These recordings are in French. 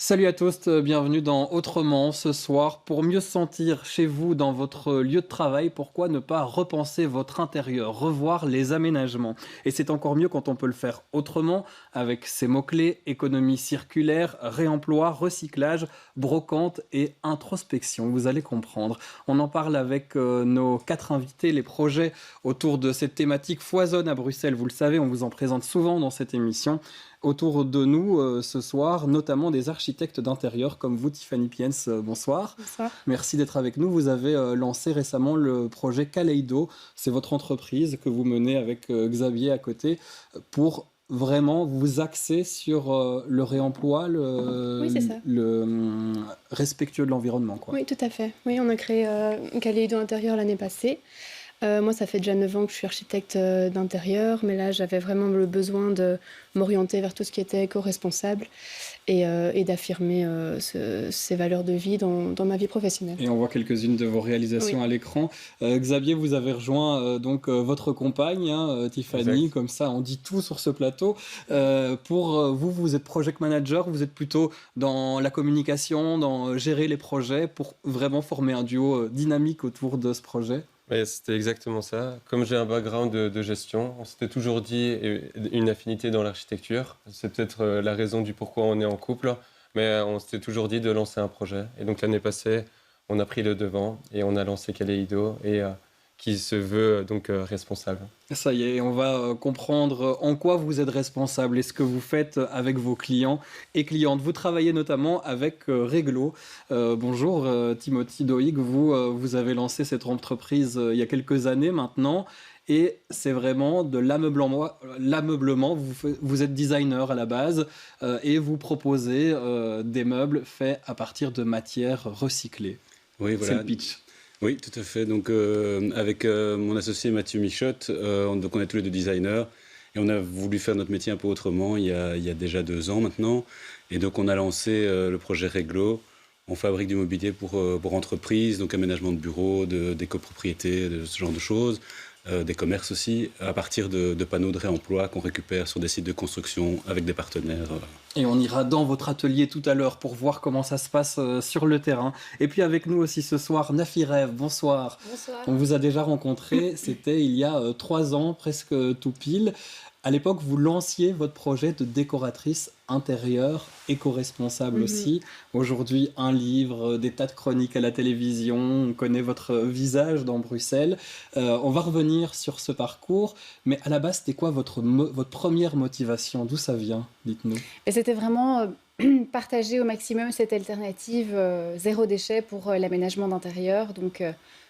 Salut à tous, bienvenue dans Autrement ce soir. Pour mieux se sentir chez vous dans votre lieu de travail, pourquoi ne pas repenser votre intérieur, revoir les aménagements? Et c'est encore mieux quand on peut le faire autrement, avec ces mots-clés: économie circulaire, réemploi, recyclage, brocante et introspection. Vous allez comprendre. On en parle avec nos 4 invités. Les projets autour de cette thématique foisonnent à Bruxelles, vous le savez, on vous en présente souvent dans cette émission. Autour de nous ce soir, notamment des architectes d'intérieur comme vous, Tiffany Piens, bonsoir. Bonsoir. Merci d'être avec nous. Vous avez lancé récemment le projet Kaleido. C'est votre entreprise que vous menez avec Xavier à côté pour vraiment vous axer sur le réemploi, Oui, c'est ça. respectueux de l'environnement, quoi. Oui, tout à fait. Oui, on a créé Kaleido Intérieur l'année passée. Moi, ça fait déjà 9 ans que je suis architecte d'intérieur, mais là, j'avais vraiment le besoin de m'orienter vers tout ce qui était éco-responsable et d'affirmer ces valeurs de vie dans ma vie professionnelle. Et on voit quelques-unes de vos réalisations à l'écran. Xavier, vous avez rejoint votre compagne, Tiffany, Exact. comme ça on dit tout sur ce plateau. Vous êtes project manager, vous êtes plutôt dans la communication, dans gérer les projets pour vraiment former un duo dynamique autour de ce projet. Ouais, c'était exactement ça. Comme j'ai un background de gestion, on s'était toujours dit une affinité dans l'architecture. C'est peut-être la raison du pourquoi on est en couple, mais on s'était toujours dit de lancer un projet. Et donc l'année passée, on a pris le devant et on a lancé Kaleido qui se veut donc responsable. Ça y est, on va comprendre en quoi vous êtes responsable et ce que vous faites avec vos clients et clientes. Vous travaillez notamment avec Reglo. Bonjour Timothy Doig, vous avez lancé cette entreprise il y a quelques années maintenant et c'est vraiment de l'ameublement. Vous êtes designer à la base et vous proposez des meubles faits à partir de matières recyclées. Oui, voilà. C'est le pitch. Oui, tout à fait. Donc, avec mon associé Mathieu Michotte, donc on est tous les deux designers et on a voulu faire notre métier un peu autrement il y a déjà 2 ans maintenant. Et donc, on a lancé le projet Reglo. On fabrique du mobilier pour entreprises, donc aménagement de bureaux, des copropriétés, de ce genre de choses, des commerces aussi, à partir de panneaux de réemploi qu'on récupère sur des sites de construction avec des partenaires. Et on ira dans votre atelier tout à l'heure pour voir comment ça se passe sur le terrain. Et puis avec nous aussi ce soir, Nafi Rêve, bonsoir. Bonsoir. On vous a déjà rencontré, c'était il y a 3 ans, presque tout pile. À l'époque, vous lanciez votre projet de décoratrice intérieure, éco-responsable aussi. Aujourd'hui, un livre, des tas de chroniques à la télévision, on connaît votre visage dans Bruxelles. On va revenir sur ce parcours, mais à la base, c'était quoi votre première motivation? D'où ça vient? Dites-nous. Et c'était vraiment partager au maximum cette alternative zéro déchet pour l'aménagement d'intérieur. Donc,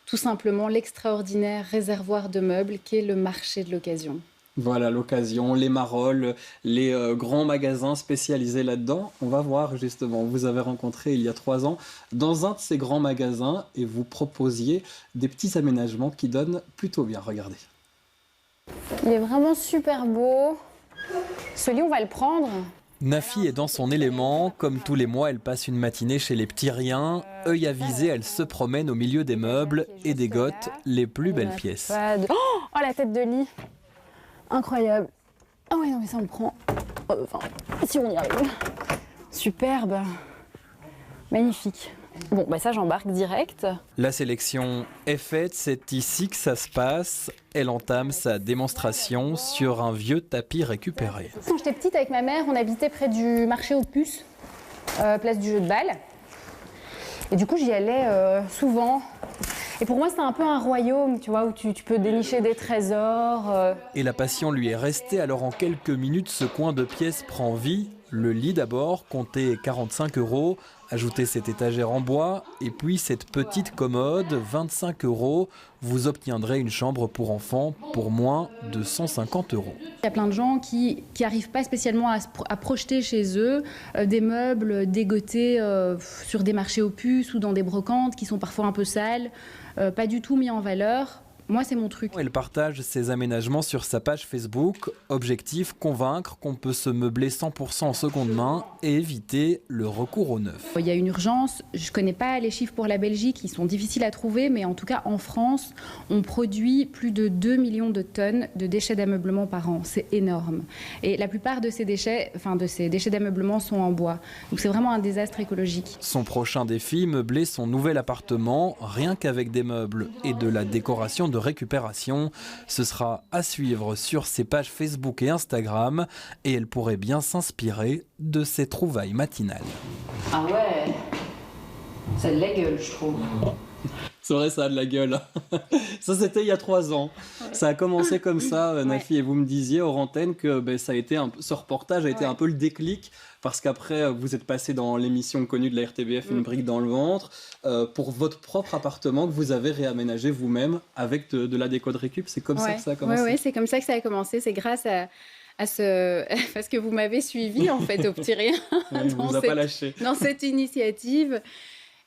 tout simplement, l'extraordinaire réservoir de meubles qu'est le marché de l'occasion. Voilà, l'occasion, les marolles, les grands magasins spécialisés là-dedans. On va voir justement, vous avez rencontré il y a 3 ans dans un de ces grands magasins et vous proposiez des petits aménagements qui donnent plutôt bien. Regardez. Il est vraiment super beau. Ce lit, on va le prendre. Nafi est dans son élément. Comme tous les mois, elle passe une matinée chez les petits riens. Œil avisé, elle se promène au milieu des meubles et dégote les plus belles pièces. Oh, la tête de lit. Incroyable. Ah ouais, non mais ça on le prend. Enfin, si on y arrive. Superbe. Magnifique. Bon, bah ça j'embarque direct. La sélection est faite, c'est ici que ça se passe. Elle entame sa démonstration sur un vieux tapis récupéré. Quand j'étais petite avec ma mère, on habitait près du marché aux puces, place du jeu de balle. Et du coup j'y allais souvent. Et pour moi, c'était un peu un royaume, tu vois, où tu peux dénicher des trésors. Et la passion lui est restée, alors en quelques minutes, ce coin de pièces prend vie. Le lit d'abord, compté 45 €. Ajoutez cette étagère en bois et puis cette petite commode, 25 €. Vous obtiendrez une chambre pour enfants pour moins de 150 €. Il y a plein de gens qui n'arrivent pas spécialement à projeter chez eux des meubles dégotés sur des marchés aux puces ou dans des brocantes qui sont parfois un peu sales, pas du tout mis en valeur. moi, c'est mon truc. Elle partage ses aménagements sur sa page Facebook. Objectif, convaincre qu'on peut se meubler 100% en seconde main et éviter le recours au neuf. Il y a une urgence, je ne connais pas les chiffres pour la Belgique, ils sont difficiles à trouver, mais en tout cas en France, on produit plus de 2 millions de tonnes de déchets d'ameublement par an. C'est énorme. Et la plupart de ces déchets d'ameublement sont en bois. Donc c'est vraiment un désastre écologique. Son prochain défi, meubler son nouvel appartement, rien qu'avec des meubles et de la décoration de récupération. Ce sera à suivre sur ses pages Facebook et Instagram et elle pourrait bien s'inspirer de ses trouvailles matinales. Ah ouais, ça a de la gueule, je trouve. C'est vrai, ça a de la gueule. Ça, c'était il y a 3 ans. Ouais. Ça a commencé comme ça, Nafi, et vous me disiez hors antenne que ça a été ce reportage a été un peu le déclic, parce qu'après, vous êtes passé dans l'émission connue de la RTBF, Une brique dans le ventre, pour votre propre appartement que vous avez réaménagé vous-même avec de la déco de récup. C'est comme ça que ça a commencé. Oui, c'est comme ça que ça a commencé. C'est grâce à parce que vous m'avez suivi, en fait, au petit rien. Oui, on ne vous a pas lâché. Dans cette initiative.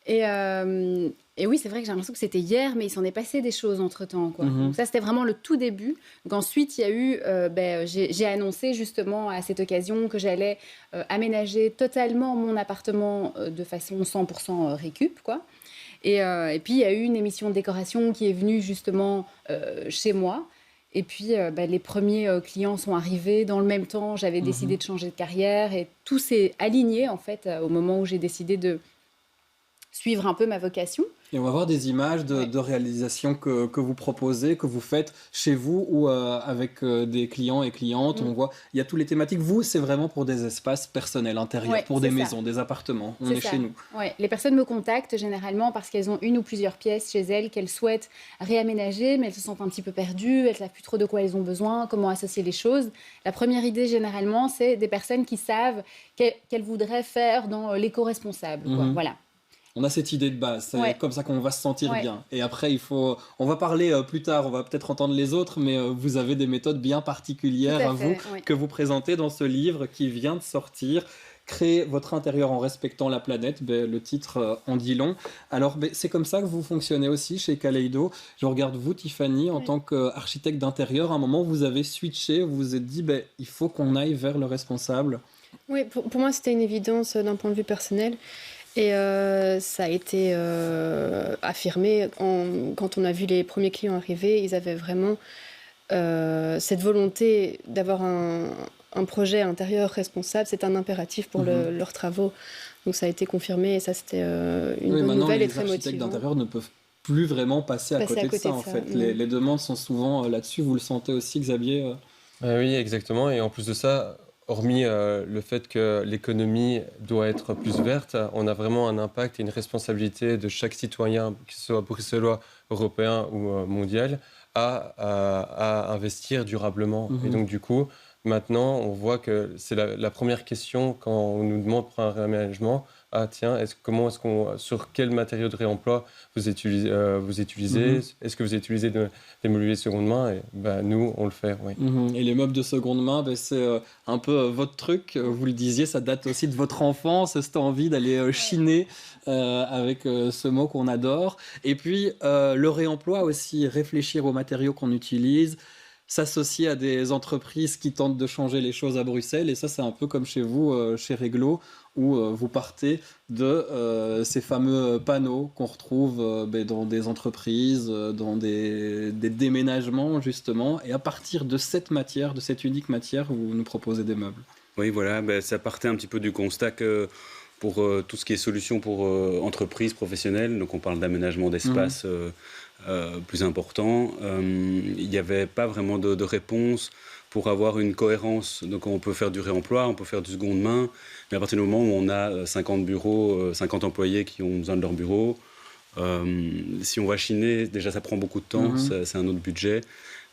Et oui, c'est vrai que j'ai l'impression que c'était hier, mais il s'en est passé des choses entre-temps, quoi. Donc ça, c'était vraiment le tout début. Donc ensuite, il y a eu... j'ai annoncé justement à cette occasion que j'allais aménager totalement mon appartement de façon 100% récup, quoi. Et puis, il y a eu une émission de décoration qui est venue justement chez moi. Et puis, les premiers clients sont arrivés. Dans le même temps, j'avais décidé de changer de carrière. Et tout s'est aligné, en fait, au moment où j'ai décidé de suivre un peu ma vocation. Et on va voir des images de réalisations que vous proposez, que vous faites chez vous ou avec des clients et clientes. On voit, il y a toutes les thématiques. Vous, c'est vraiment pour des espaces personnels, intérieurs, pour des maisons, des appartements. On est chez nous. Ouais. Les personnes me contactent généralement parce qu'elles ont une ou plusieurs pièces chez elles qu'elles souhaitent réaménager, mais elles se sentent un petit peu perdues, elles ne savent plus trop de quoi elles ont besoin, comment associer les choses. La première idée, généralement, c'est des personnes qui savent qu'elles voudraient faire dans l'éco-responsable. Voilà. On a cette idée de base, c'est comme ça qu'on va se sentir bien. Et après, on va parler plus tard, on va peut-être entendre les autres, mais vous avez des méthodes bien particulières à vous, que vous présentez dans ce livre qui vient de sortir. Créer votre intérieur en respectant la planète, le titre en dit long. Alors, c'est comme ça que vous fonctionnez aussi chez Kaleido. Je regarde vous, Tiffany, en tant qu'architecte d'intérieur. À un moment, vous avez switché, vous vous êtes dit, il faut qu'on aille vers le responsable. Oui, pour moi, c'était une évidence d'un point de vue personnel. Et ça a été affirmé quand on a vu les premiers clients arriver. Ils avaient vraiment cette volonté d'avoir un projet intérieur responsable. C'est un impératif pour leurs travaux. Donc ça a été confirmé et ça, c'était une bonne nouvelle et très motivant. Les architectes d'intérieur ne peuvent plus vraiment passer à côté de ça, en fait. Les demandes sont souvent là-dessus. Vous le sentez aussi, Xavier Oui, exactement. Et en plus de ça... Hormis le fait que l'économie doit être plus verte, on a vraiment un impact et une responsabilité de chaque citoyen, que ce soit bruxellois, européen ou mondial, à investir durablement. Et donc du coup, maintenant, on voit que c'est la première question quand on nous demande pour un réaménagement. Ah tiens, sur quel matériau de réemploi vous utilisez Est-ce que vous utilisez des mobiliers de seconde main? Et nous, on le fait, oui. Et les meubles de seconde main, c'est un peu votre truc. Vous le disiez, ça date aussi de votre enfance, cette envie d'aller chiner avec ce mot qu'on adore. Et puis, le réemploi aussi, réfléchir aux matériaux qu'on utilise, s'associer à des entreprises qui tentent de changer les choses à Bruxelles. Et ça, c'est un peu comme chez vous, chez Reglo, où vous partez de ces fameux panneaux qu'on retrouve dans des entreprises, dans des déménagements, justement. Et à partir de cette matière, de cette unique matière, vous nous proposez des meubles. Oui, voilà, ça partait un petit peu du constat que pour tout ce qui est solution pour entreprises professionnelles, donc on parle d'aménagement d'espace plus important, il n'y avait pas vraiment de réponse pour avoir une cohérence. Donc on peut faire du réemploi, on peut faire du seconde main, mais à partir du moment où on a 50 bureaux, 50 employés qui ont besoin de leur bureau, si on va chiner, déjà ça prend beaucoup de temps, c'est un autre budget.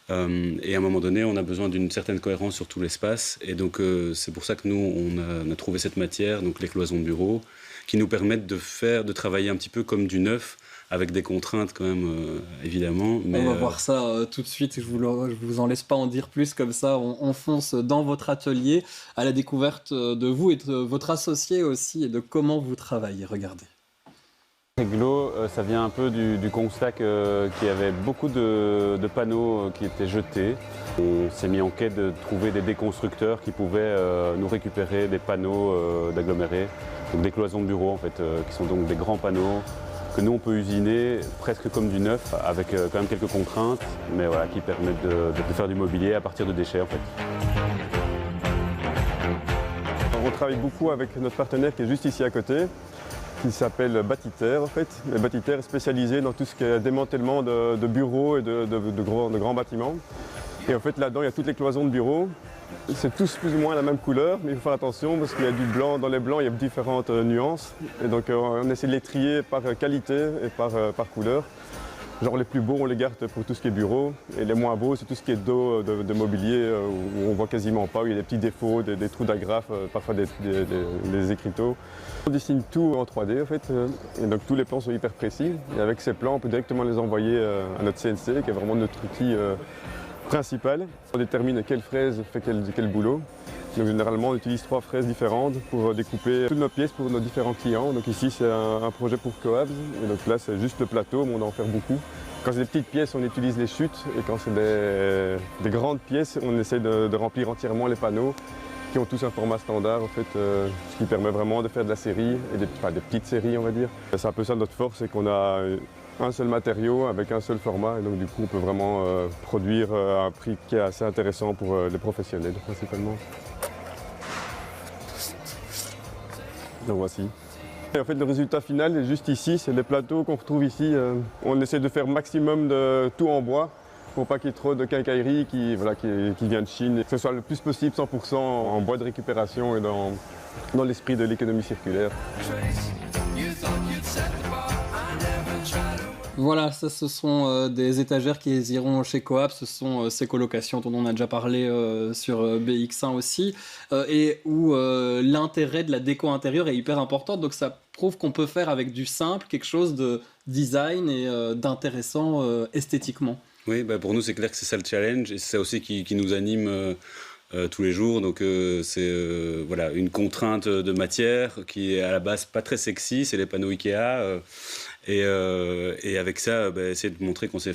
Et à un moment donné, on a besoin d'une certaine cohérence sur tout l'espace. Et donc, c'est pour ça que nous, on a trouvé cette matière, donc les cloisons de bureau, qui nous permettent de travailler un petit peu comme du neuf, avec des contraintes quand même, évidemment. Mais on va voir ça tout de suite. Je vous en laisse pas en dire plus, comme ça on fonce dans votre atelier à la découverte de vous et de votre associé aussi et de comment vous travaillez. Regardez. Réglo, ça vient un peu du constat qu'il y avait beaucoup de panneaux qui étaient jetés. On s'est mis en quête de trouver des déconstructeurs qui pouvaient nous récupérer des panneaux d'agglomérés, donc des cloisons de bureaux en fait, qui sont donc des grands panneaux que nous on peut usiner presque comme du neuf, avec quand même quelques contraintes, mais voilà, qui permettent de faire du mobilier à partir de déchets en fait. On travaille beaucoup avec notre partenaire qui est juste ici à côté, qui s'appelle Bâtiter en fait. Et Bâtiter est spécialisé dans tout ce qui est démantèlement de bureaux et de grands bâtiments. Et en fait là-dedans il y a toutes les cloisons de bureaux. C'est tous plus ou moins la même couleur, mais il faut faire attention parce qu'il y a du blanc. Dans les blancs, il y a différentes nuances. Et donc on essaie de les trier par qualité et par couleur. Genre les plus beaux, on les garde pour tout ce qui est bureau. Et les moins beaux, c'est tout ce qui est dos de mobilier où on voit quasiment pas, où il y a des petits défauts, des trous d'agrafe, parfois des écriteaux. On dessine tout en 3D en fait. Et donc tous les plans sont hyper précis. Et avec ces plans, on peut directement les envoyer à notre CNC, qui est vraiment notre outil principal. On détermine quelle fraise fait quel boulot. Donc généralement on utilise 3 fraises différentes pour découper toutes nos pièces pour nos différents clients. Donc ici c'est un projet pour Coabs. Et donc là c'est juste le plateau, mais on doit en faire beaucoup. Quand c'est des petites pièces, on utilise les chutes. Et quand c'est des grandes pièces, on essaie de remplir entièrement les panneaux qui ont tous un format standard en fait, ce qui permet vraiment de faire de la série, et des petites séries on va dire. C'est un peu ça notre force, c'est qu'on a un seul matériau avec un seul format, et donc du coup on peut vraiment produire à un prix qui est assez intéressant pour les professionnels principalement. Donc voici. Et en fait le résultat final est juste ici, c'est les plateaux qu'on retrouve ici. On essaie de faire maximum de tout en bois pour pas qu'il y ait trop de quincaillerie qui vient de Chine, et que ce soit le plus possible 100% en bois de récupération et dans l'esprit de l'économie circulaire. Voilà, ça ce sont des étagères qui iront chez Coab, ce sont ces colocations dont on a déjà parlé sur BX1 aussi, et où l'intérêt de la déco intérieure est hyper important, donc ça prouve qu'on peut faire avec du simple quelque chose de design et d'intéressant esthétiquement. Oui, bah pour nous c'est clair que c'est ça le challenge, et c'est ça aussi qui nous anime tous les jours. Donc c'est voilà, une contrainte de matière qui est à la base pas très sexy, c'est les panneaux Ikea. Et avec ça, essayer de montrer qu'on sait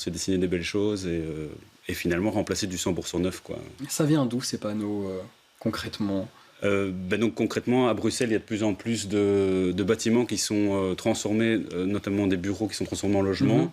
dessiner des belles choses et finalement remplacer du 100% neuf, quoi. Ça vient d'où ces panneaux concrètement ? Donc concrètement, à Bruxelles, il y a de plus en plus de bâtiments qui sont transformés, notamment des bureaux qui sont transformés en logements.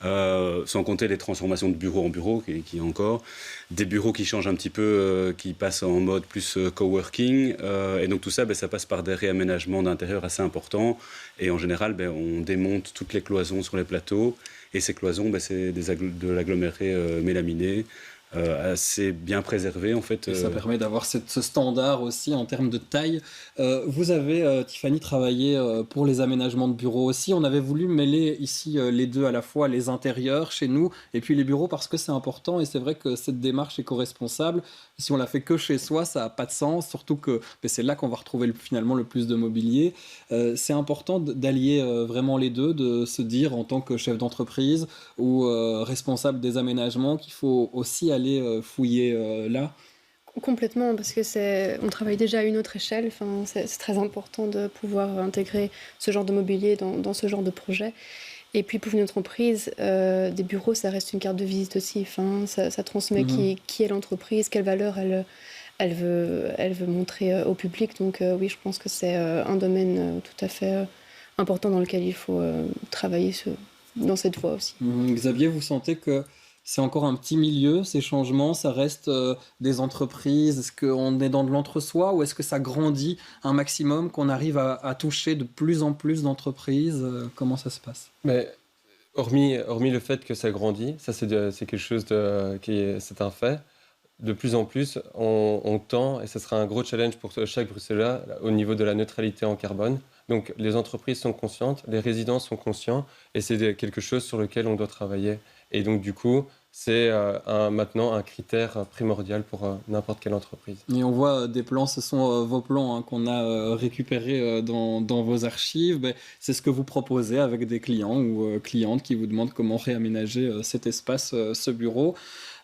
Sans compter les transformations de bureau en bureau qui y a encore, des bureaux qui changent un petit peu, qui passent en mode plus coworking, et donc tout ça, ça passe par des réaménagements d'intérieur assez importants, et en général on démonte toutes les cloisons sur les plateaux, et ces cloisons c'est de l'aggloméré mélaminé, assez bien préservé en fait. Et ça permet d'avoir ce standard aussi en termes de taille. Vous avez, Tiffany, travaillé pour les aménagements de bureaux aussi. On avait voulu mêler ici les deux à la fois, les intérieurs chez nous et puis les bureaux, parce que c'est important, et c'est vrai que cette démarche éco-responsable, si on la fait que chez soi, ça n'a pas de sens, surtout que c'est là qu'on va retrouver finalement le plus de mobilier. C'est important d'allier vraiment les deux, de se dire en tant que chef d'entreprise ou responsable des aménagements qu'il faut aussi aller fouiller là. Complètement, parce que on travaille déjà à une autre échelle. Enfin, c'est très important de pouvoir intégrer ce genre de mobilier dans ce genre de projet. Et puis pour une entreprise, des bureaux, ça reste une carte de visite aussi. Enfin, ça transmet qui est l'entreprise, quelle valeur elle veut montrer au public. Donc oui, je pense que c'est un domaine tout à fait important dans lequel il faut travailler dans cette voie aussi. Xavier, vous sentez que c'est encore un petit milieu, ces changements, ça reste des entreprises? Est-ce qu'on est dans de l'entre-soi, ou est-ce que ça grandit un maximum, qu'on arrive à toucher de plus en plus d'entreprises? Comment ça se passe? Mais hormis le fait que ça grandit, ça c'est quelque chose c'est un fait. De plus en plus, on tend, et ce sera un gros challenge pour chaque Bruxellois, au niveau de la neutralité en carbone. Donc les entreprises sont conscientes, les résidents sont conscients, et c'est quelque chose sur lequel on doit travailler. Et donc du coup, c'est maintenant un critère primordial pour n'importe quelle entreprise. Et on voit des plans, ce sont vos plans qu'on a récupérés dans vos archives. C'est ce que vous proposez avec des clients ou clientes qui vous demandent comment réaménager cet espace, ce bureau.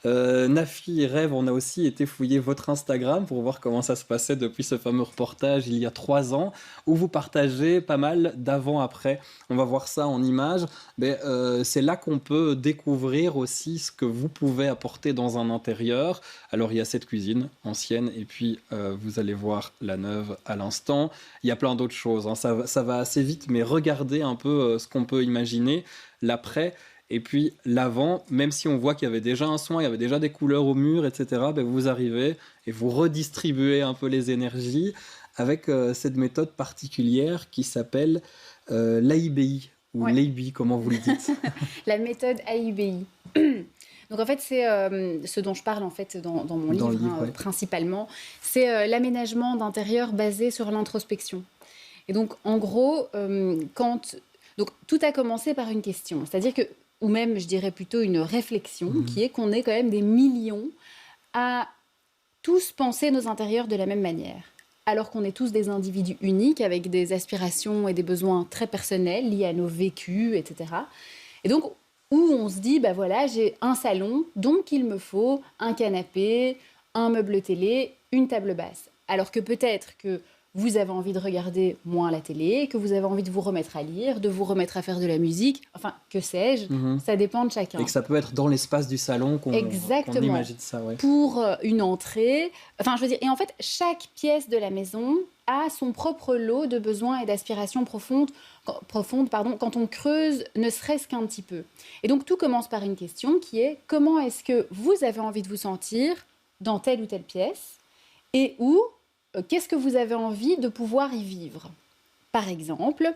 Nafi et Rêve, on a aussi été fouiller votre Instagram pour voir comment ça se passait depuis ce fameux reportage il y a 3 ans, où vous partagez pas mal d'avant-après. On va voir ça en images. Mais, c'est là qu'on peut découvrir aussi ce que vous pouvez apporter dans un intérieur. Alors il y a cette cuisine ancienne et puis vous allez voir la neuve à l'instant. Il y a plein d'autres choses, hein. Ça va assez vite, mais regardez un peu ce qu'on peut imaginer, l'après. Et puis l'avant, même si on voit qu'il y avait déjà un soin, il y avait déjà des couleurs au mur, etc., ben vous arrivez et vous redistribuez un peu les énergies avec cette méthode particulière qui s'appelle l'AIBI, ou Ouais. l'AIBI, comment vous le dites? La méthode AIBI. Donc en fait, c'est ce dont je parle en fait dans mon Dans livre, le livre, ouais. principalement. C'est l'aménagement d'intérieur basé sur l'introspection. Et donc en gros, donc tout a commencé par une question, c'est-à-dire que, ou même je dirais plutôt une réflexion, qui est qu'on est quand même des millions à tous penser nos intérieurs de la même manière. Alors qu'on est tous des individus uniques avec des aspirations et des besoins très personnels liés à nos vécus, etc. Et donc, où on se dit, bah voilà, j'ai un salon, donc il me faut un canapé, un meuble télé, une table basse. Alors que peut-être que vous avez envie de regarder moins la télé, que vous avez envie de vous remettre à lire, de vous remettre à faire de la musique, enfin, que sais-je, ça dépend de chacun. Et que ça peut être dans l'espace du salon qu'on Exactement. imagine ça, ouais. Pour une entrée, enfin, je veux dire, et en fait, chaque pièce de la maison a son propre lot de besoins et d'aspirations profondes, quand on creuse ne serait-ce qu'un petit peu. Et donc, tout commence par une question qui est comment est-ce que vous avez envie de vous sentir dans telle ou telle pièce et où qu'est-ce que vous avez envie de pouvoir y vivre? Par exemple,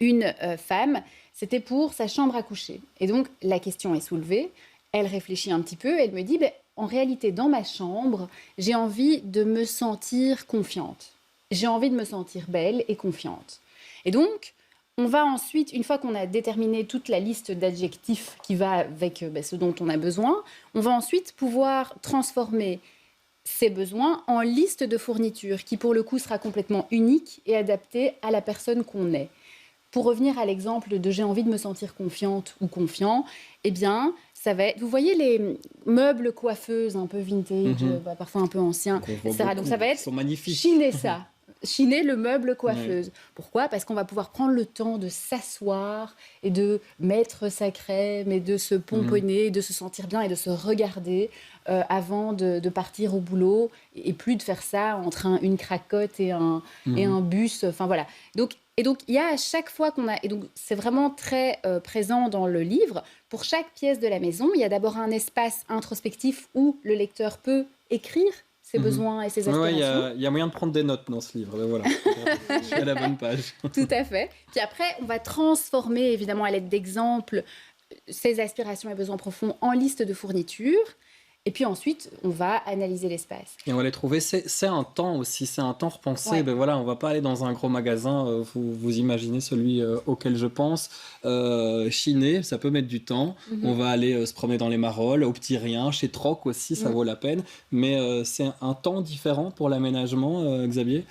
une femme, c'était pour sa chambre à coucher. Et donc, la question est soulevée. Elle réfléchit un petit peu. Elle me dit, en réalité, dans ma chambre, j'ai envie de me sentir confiante. J'ai envie de me sentir belle et confiante. Et donc, on va ensuite, une fois qu'on a déterminé toute la liste d'adjectifs qui va avec ce dont on a besoin, on va ensuite pouvoir transformer ces besoins en liste de fournitures qui, pour le coup, sera complètement unique et adaptée à la personne qu'on est. Pour revenir à l'exemple de j'ai envie de me sentir confiante ou confiant, eh bien, ça va être, vous voyez les meubles coiffeuses un peu vintage, parfois un peu anciens, etc. Donc ça va être Ils sont magnifiques. chiner ça. Chiner le meuble coiffeuse. Pourquoi? Parce qu'on va pouvoir prendre le temps de s'asseoir et de mettre sa crème et de se pomponner, de se sentir bien et de se regarder avant de partir au boulot et plus de faire ça entre une cracotte et un bus. Enfin voilà. Et donc, il y a à chaque fois qu'on a... Et donc, c'est vraiment très présent dans le livre. Pour chaque pièce de la maison, il y a d'abord un espace introspectif où le lecteur peut écrire ses besoins et ses aspirations. Il y a moyen de prendre des notes dans ce livre. Ben voilà, je suis à la bonne page. Tout à fait. Puis après, on va transformer, évidemment, à l'aide d'exemples, ces aspirations et besoins profonds en liste de fournitures. Et puis ensuite, on va analyser l'espace. Et on va les trouver. C'est un temps aussi, c'est un temps repensé. Ouais. Ben voilà, on va pas aller dans un gros magasin. Vous imaginez celui auquel je pense. Chiner, ça peut mettre du temps. On va aller se promener dans les Marolles, au Petit Rien, chez Troc aussi, ça vaut la peine. Mais c'est un temps différent pour l'aménagement, Xavier.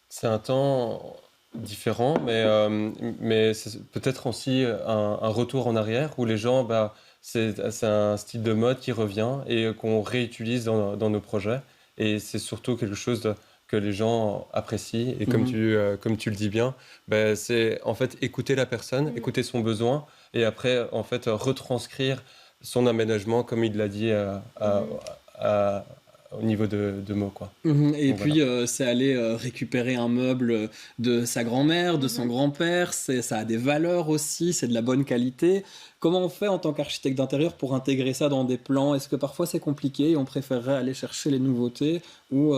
C'est un temps différent, mais c'est peut-être aussi un retour en arrière où les gens, c'est un style de mode qui revient et qu'on réutilise dans nos projets. Et c'est surtout quelque chose que les gens apprécient. Et comme tu le dis bien, c'est en fait écouter la personne, écouter son besoin et après en fait retranscrire son aménagement comme il l'a dit au niveau de mots, quoi. Et Donc, puis, c'est aller récupérer un meuble de sa grand-mère, de son grand-père. Ça a des valeurs aussi, c'est de la bonne qualité. Comment on fait en tant qu'architecte d'intérieur pour intégrer ça dans des plans? Est-ce que parfois c'est compliqué et on préférerait aller chercher les nouveautés ou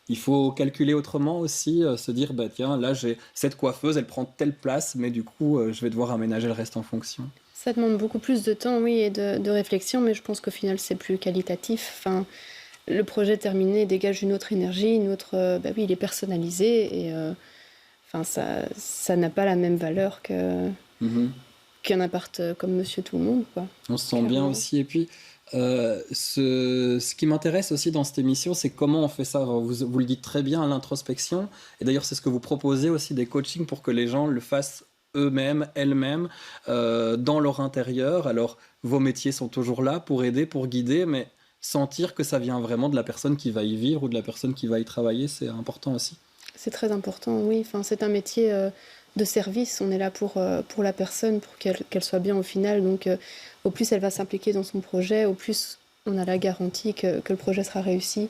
il faut calculer autrement aussi, se dire, tiens, là, j'ai cette coiffeuse, elle prend telle place, mais du coup, je vais devoir aménager le reste en fonction. Ça demande beaucoup plus de temps, oui, et de réflexion, mais je pense qu'au final, c'est plus qualitatif. Enfin, le projet terminé dégage une autre énergie, une autre... oui, il est personnalisé et ça n'a pas la même valeur qu'un appart comme Monsieur Tout-le-Monde, quoi. On se sent bien aussi. Et puis, ce qui m'intéresse aussi dans cette émission, c'est comment on fait ça. Vous le dites très bien, l'introspection. Et d'ailleurs, c'est ce que vous proposez aussi, des coachings pour que les gens le fassent eux-mêmes, elles-mêmes, dans leur intérieur. Alors, vos métiers sont toujours là pour aider, pour guider, mais sentir que ça vient vraiment de la personne qui va y vivre ou de la personne qui va y travailler, c'est important aussi. C'est très important, oui. Enfin, c'est un métier de service. On est là pour la personne, pour qu'elle soit bien au final. Donc, au plus elle va s'impliquer dans son projet, au plus on a la garantie que le projet sera réussi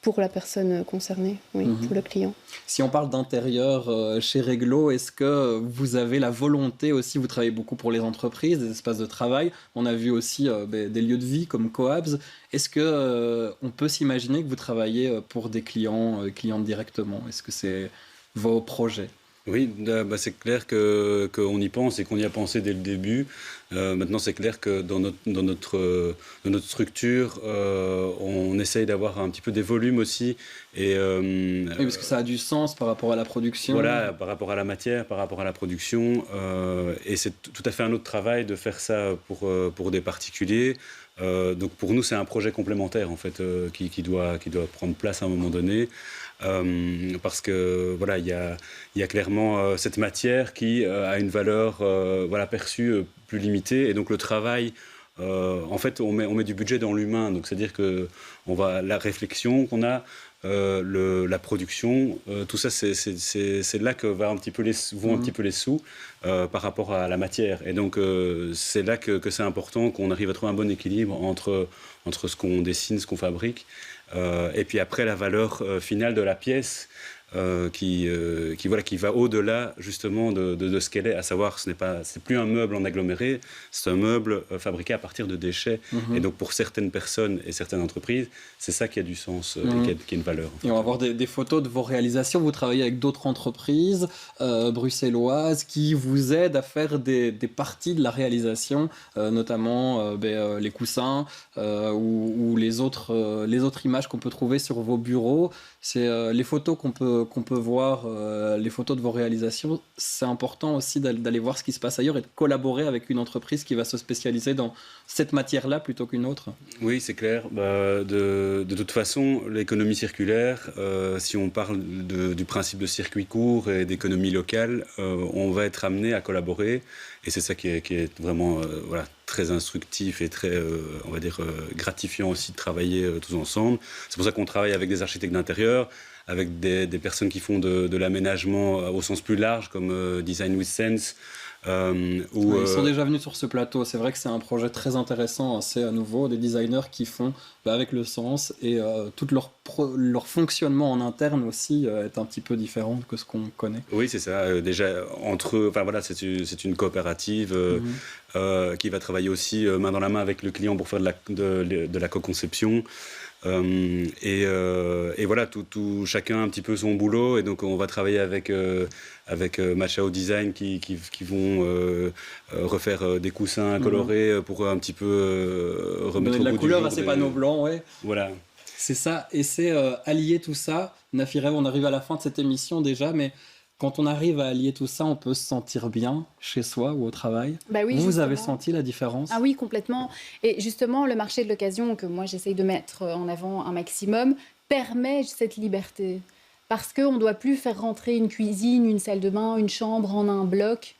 pour la personne concernée, oui, pour le client. Si on parle d'intérieur chez Reglo, est-ce que vous avez la volonté aussi, vous travaillez beaucoup pour les entreprises, des espaces de travail, on a vu aussi des lieux de vie comme Coabs, est-ce que on peut s'imaginer que vous travaillez pour des clients directement? Est-ce que c'est vos projets? Oui, c'est clair qu'on y pense et qu'on y a pensé dès le début. Maintenant, c'est clair que dans notre structure, on essaye d'avoir un petit peu des volumes aussi. Et, oui, parce que ça a du sens par rapport à la production. Voilà, par rapport à la matière, par rapport à la production. Et c'est tout à fait un autre travail de faire ça pour des particuliers. Donc pour nous, c'est un projet complémentaire en fait, qui doit prendre place à un moment donné. Parce que voilà, il y a clairement cette matière qui a une valeur perçue plus limitée, et donc le travail, en fait, on met du budget dans l'humain, donc c'est-à-dire que la réflexion qu'on a, la production, tout ça, c'est là que vont un petit peu les sous par rapport à la matière, et donc c'est là que c'est important qu'on arrive à trouver un bon équilibre entre ce qu'on dessine, ce qu'on fabrique. Et puis après, la valeur finale de la pièce qui va au-delà justement de ce qu'elle est, à savoir c'est plus un meuble en aggloméré, c'est un meuble fabriqué à partir de déchets. Et donc pour certaines personnes et certaines entreprises, c'est ça qui a du sens, qui a une valeur. En fait. Et on va voir des photos de vos réalisations. Vous travaillez avec d'autres entreprises bruxelloises qui vous aident à faire des parties de la réalisation, notamment les coussins ou les autres images qu'on peut trouver sur vos bureaux. C'est les photos qu'on peut voir, les photos de vos réalisations. C'est important aussi d'aller voir ce qui se passe ailleurs et de collaborer avec une entreprise qui va se spécialiser dans cette matière-là plutôt qu'une autre. Oui, c'est clair. De toute façon, l'économie circulaire, si on parle du principe de circuit court et d'économie locale, on va être amené à collaborer. Et c'est ça qui est vraiment très instructif et très, gratifiant aussi de travailler tous ensemble. C'est pour ça qu'on travaille avec des architectes d'intérieur, avec des personnes qui font de l'aménagement au sens plus large, comme Design with Sense. Ils sont déjà venus sur ce plateau. C'est vrai que c'est un projet très intéressant. C'est à nouveau des designers qui font avec le sens, et tout leur fonctionnement en interne aussi est un petit peu différent que ce qu'on connaît. Oui, c'est ça. Déjà, entre eux, c'est une coopérative qui va travailler aussi main dans la main avec le client pour faire de la co-conception. Et voilà, chacun a un petit peu son boulot, et donc on va travailler avec Machao Design qui vont refaire des coussins colorés pour un petit peu remettre de la au goût couleur du jour à ces panneaux blancs, ouais. Voilà. C'est ça, et c'est allier tout ça. Nafirev, on arrive à la fin de cette émission déjà, mais quand on arrive à allier tout ça, on peut se sentir bien chez soi ou au travail. Bah oui, vous avez senti la différence? Ah oui, complètement. Et justement, le marché de l'occasion, que moi j'essaye de mettre en avant un maximum, permet cette liberté. Parce qu'on ne doit plus faire rentrer une cuisine, une salle de bain, une chambre en un bloc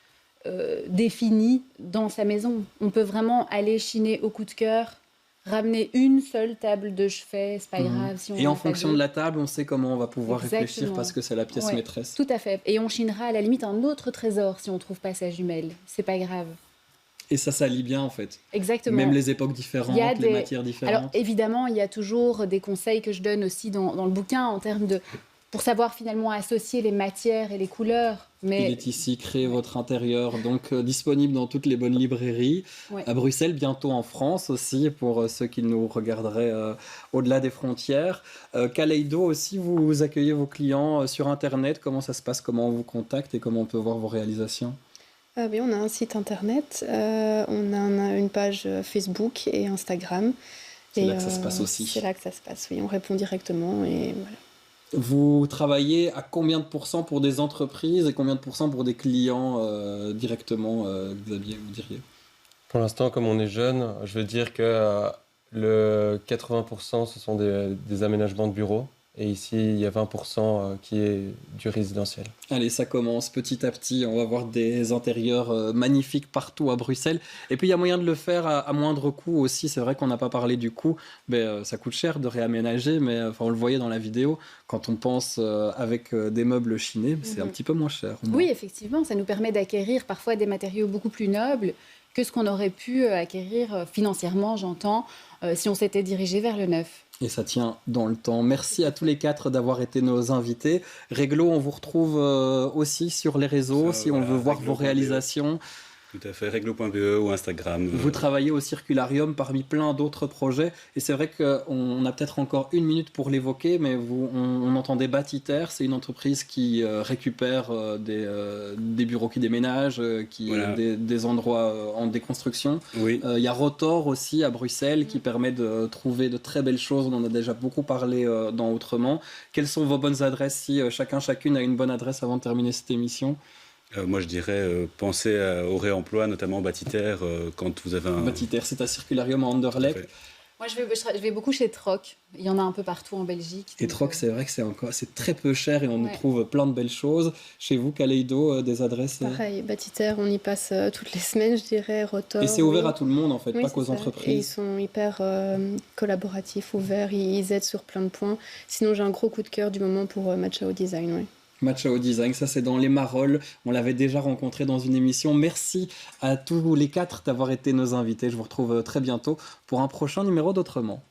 défini dans sa maison. On peut vraiment aller chiner au coup de cœur, ramener une seule table de chevet, c'est pas grave. Si on et en fonction de la table, on sait comment on va pouvoir réfléchir parce que c'est la pièce maîtresse. Tout à fait. Et on chinera à la limite un autre trésor si on trouve pas sa jumelle. C'est pas grave. Et ça s'allie bien en fait. Exactement. Même les époques différentes, les matières différentes. Alors évidemment, il y a toujours des conseils que je donne aussi dans le bouquin en termes de... pour savoir finalement associer les matières et les couleurs. Mais... Il est ici, créez votre intérieur, donc disponible dans toutes les bonnes librairies. À Bruxelles, bientôt en France aussi, pour ceux qui nous regarderaient au-delà des frontières. Kaleido aussi, vous accueillez vos clients sur Internet. Comment ça se passe? Comment on vous contacte et comment on peut voir vos réalisations? Oui, on a un site Internet, on a une page Facebook et Instagram. C'est là que ça se passe aussi. C'est là que ça se passe, oui. On répond directement et voilà. Vous travaillez à combien de pourcents pour des entreprises et combien de pourcents pour des clients directement, Xavier, vous diriez? Pour l'instant, comme on est jeune, je veux dire que le 80% ce sont des aménagements de bureaux Et ici, il y a 20% qui est du résidentiel. Allez, ça commence petit à petit. On va voir des intérieurs magnifiques partout à Bruxelles. Et puis, il y a moyen de le faire à moindre coût aussi. C'est vrai qu'on n'a pas parlé du coût. Mais, ça coûte cher de réaménager. Mais on le voyait dans la vidéo. Quand on pense avec des meubles chinés, c'est un petit peu moins cher. Oui, effectivement. Ça nous permet d'acquérir parfois des matériaux beaucoup plus nobles que ce qu'on aurait pu acquérir financièrement, j'entends, si on s'était dirigé vers le neuf. Et ça tient dans le temps. Merci à tous les 4 d'avoir été nos invités. Réglo, on vous retrouve aussi sur les réseaux si on veut voir vos réalisations. Tout à fait, réglo.be ou Instagram. Vous travaillez au Circularium parmi plein d'autres projets. Et c'est vrai qu'on a peut-être encore 1 minute pour l'évoquer, mais on entendait Batiter, c'est une entreprise qui récupère des bureaux qui déménagent, des endroits en déconstruction. Oui. Il y a Rotor aussi à Bruxelles qui permet de trouver de très belles choses. On en a déjà beaucoup parlé dans Autrement. Quelles sont vos bonnes adresses si chacune a une bonne adresse avant de terminer cette émission? Moi, je dirais, pensez au réemploi, notamment Batiter, quand vous avez un... Batiter, c'est à Circularium à Anderlecht. Moi, je vais beaucoup chez Troc. Il y en a un peu partout en Belgique. Et Troc, c'est vrai que c'est très peu cher et on y trouve plein de belles choses. Chez vous, Kaleido, des adresses Pareil, Batiter, on y passe toutes les semaines, je dirais, Rotor. Et c'est ouvert à tout le monde, en fait, oui, pas qu'aux ça. entreprises. Et ils sont hyper collaboratifs, ouverts, ils aident sur plein de points. Sinon, j'ai un gros coup de cœur du moment pour Matchao Design, oui. Matchao Design, ça c'est dans les Marolles, on l'avait déjà rencontré dans une émission. Merci à tous les 4 d'avoir été nos invités, je vous retrouve très bientôt pour un prochain numéro d'Autrement.